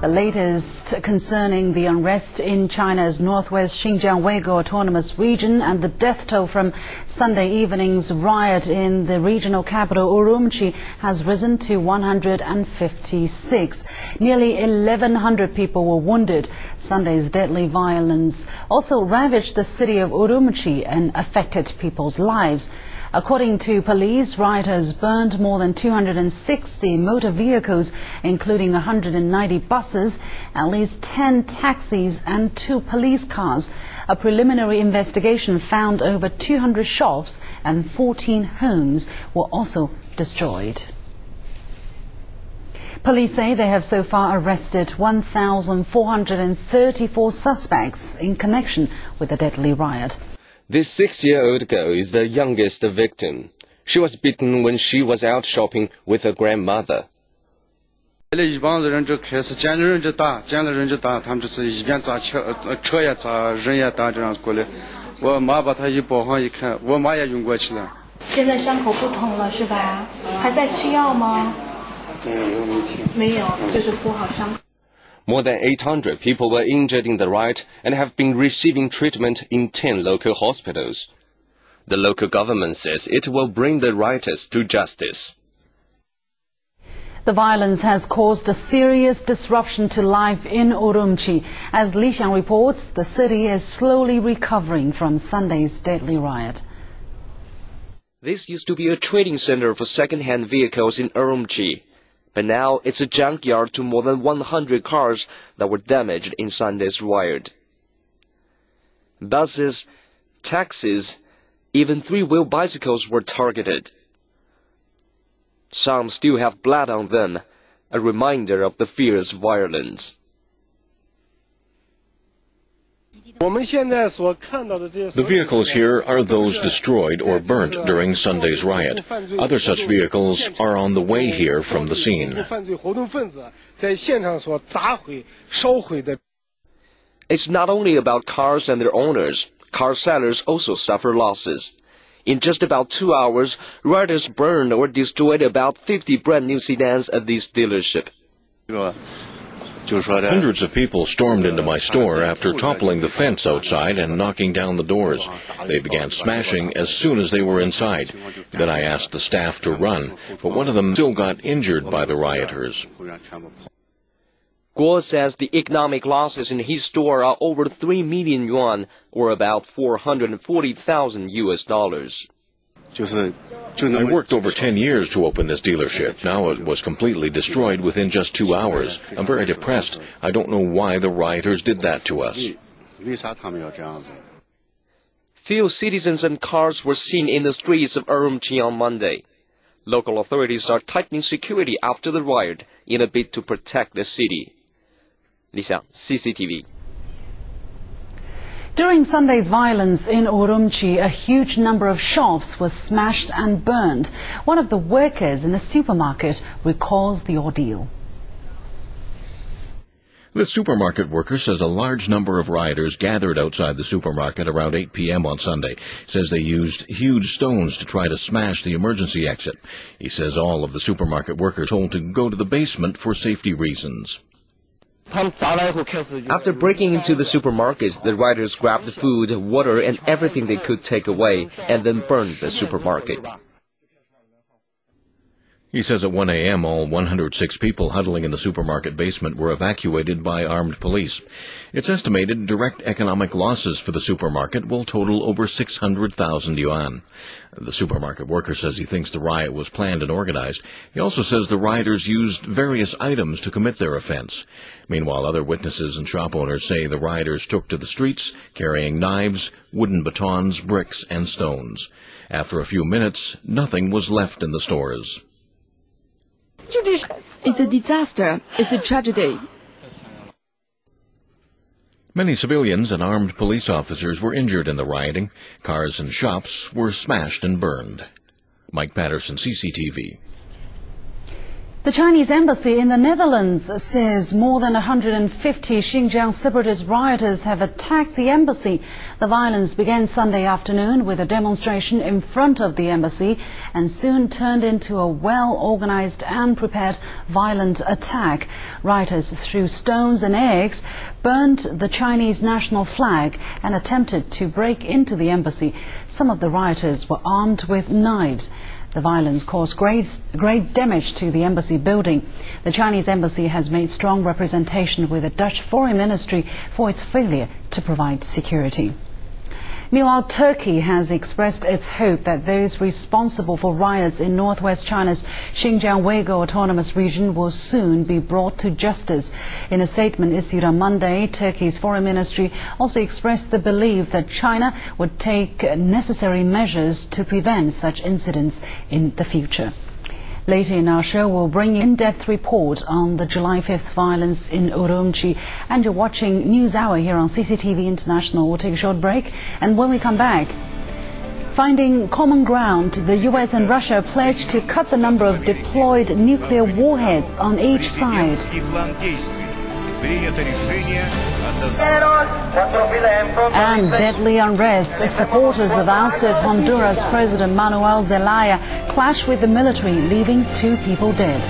The latest concerning the unrest in China's northwest Xinjiang Uyghur Autonomous Region and the death toll from Sunday evening's riot in the regional capital Urumqi has risen to 156. Nearly 1,100 people were wounded. Sunday's deadly violence also ravaged the city of Urumqi and affected people's lives. According to police, rioters burned more than 260 motor vehicles, including 190 buses, at least 10 taxis and 2 police cars. A preliminary investigation found over 200 shops and 14 homes were also destroyed. Police say they have so far arrested 1,434 suspects in connection with the deadly riot. This 6-year-old girl is the youngest victim. She was beaten when she was out shopping with her grandmother. The More than 800 people were injured in the riot and have been receiving treatment in 10 local hospitals. The local government says it will bring the rioters to justice. The violence has caused a serious disruption to life in Urumqi. As Li Xiang reports, the city is slowly recovering from Sunday's deadly riot. This used to be a trading center for second-hand vehicles in Urumqi. But now it's a junkyard to more than 100 cars that were damaged in Sunday's riot. Buses, taxis, even 3-wheel bicycles were targeted. Some still have blood on them, a reminder of the fierce violence. The vehicles here are those destroyed or burnt during Sunday's riot. Other such vehicles are on the way here from the scene. It's not only about cars and their owners. Car sellers also suffer losses. In just about 2 hours, rioters burned or destroyed about 50 brand new sedans at this dealership. Hundreds of people stormed into my store after toppling the fence outside and knocking down the doors. They began smashing as soon as they were inside. Then I asked the staff to run, but one of them still got injured by the rioters. Guo says the economic losses in his store are over 3 million yuan, or about $440,000 US. I worked over 10 years to open this dealership. Now it was completely destroyed within just 2 hours. I'm very depressed. I don't know why the rioters did that to us. Few citizens and cars were seen in the streets of Urumqi on Monday. Local authorities are tightening security after the riot in a bid to protect the city. Li Xiang, CCTV. During Sunday's violence in Urumqi, a huge number of shops were smashed and burned. One of the workers in a supermarket recalls the ordeal. The supermarket worker says a large number of rioters gathered outside the supermarket around 8 p.m. on Sunday. Says they used huge stones to try to smash the emergency exit. He says all of the supermarket workers told to go to the basement for safety reasons. After breaking into the supermarket, the rioters grabbed food, water, and everything they could take away, and then burned the supermarket. He says at 1 a.m. all 106 people huddling in the supermarket basement were evacuated by armed police. It's estimated direct economic losses for the supermarket will total over 600,000 yuan. The supermarket worker says he thinks the riot was planned and organized. He also says the rioters used various items to commit their offense. Meanwhile, other witnesses and shop owners say the rioters took to the streets carrying knives, wooden batons, bricks, and stones. After a few minutes, nothing was left in the stores. It's a disaster. It's a tragedy. Many civilians and armed police officers were injured in the rioting. Cars and shops were smashed and burned. Mike Patterson, CCTV. The Chinese embassy in the Netherlands says more than 150 Xinjiang separatist rioters have attacked the embassy. The violence began Sunday afternoon with a demonstration in front of the embassy and soon turned into a well-organized and prepared violent attack. Rioters threw stones and eggs, burned the Chinese national flag and attempted to break into the embassy. Some of the rioters were armed with knives. The violence caused great damage to the embassy building. The Chinese embassy has made strong representation with the Dutch Foreign Ministry for its failure to provide security. Meanwhile, Turkey has expressed its hope that those responsible for riots in northwest China's Xinjiang Uyghur Autonomous Region will soon be brought to justice. In a statement issued on Monday, Turkey's foreign ministry also expressed the belief that China would take necessary measures to prevent such incidents in the future. Later in our show, we'll bring you an in-depth report on the July 5th violence in Urumqi. And you're watching News Hour here on CCTV International. We'll take a short break, and when we come back, finding common ground, the US and Russia pledge to cut the number of deployed nuclear warheads on each side. And deadly unrest. Supporters of ousted Honduras President Manuel Zelaya clash with the military, leaving 2 people dead.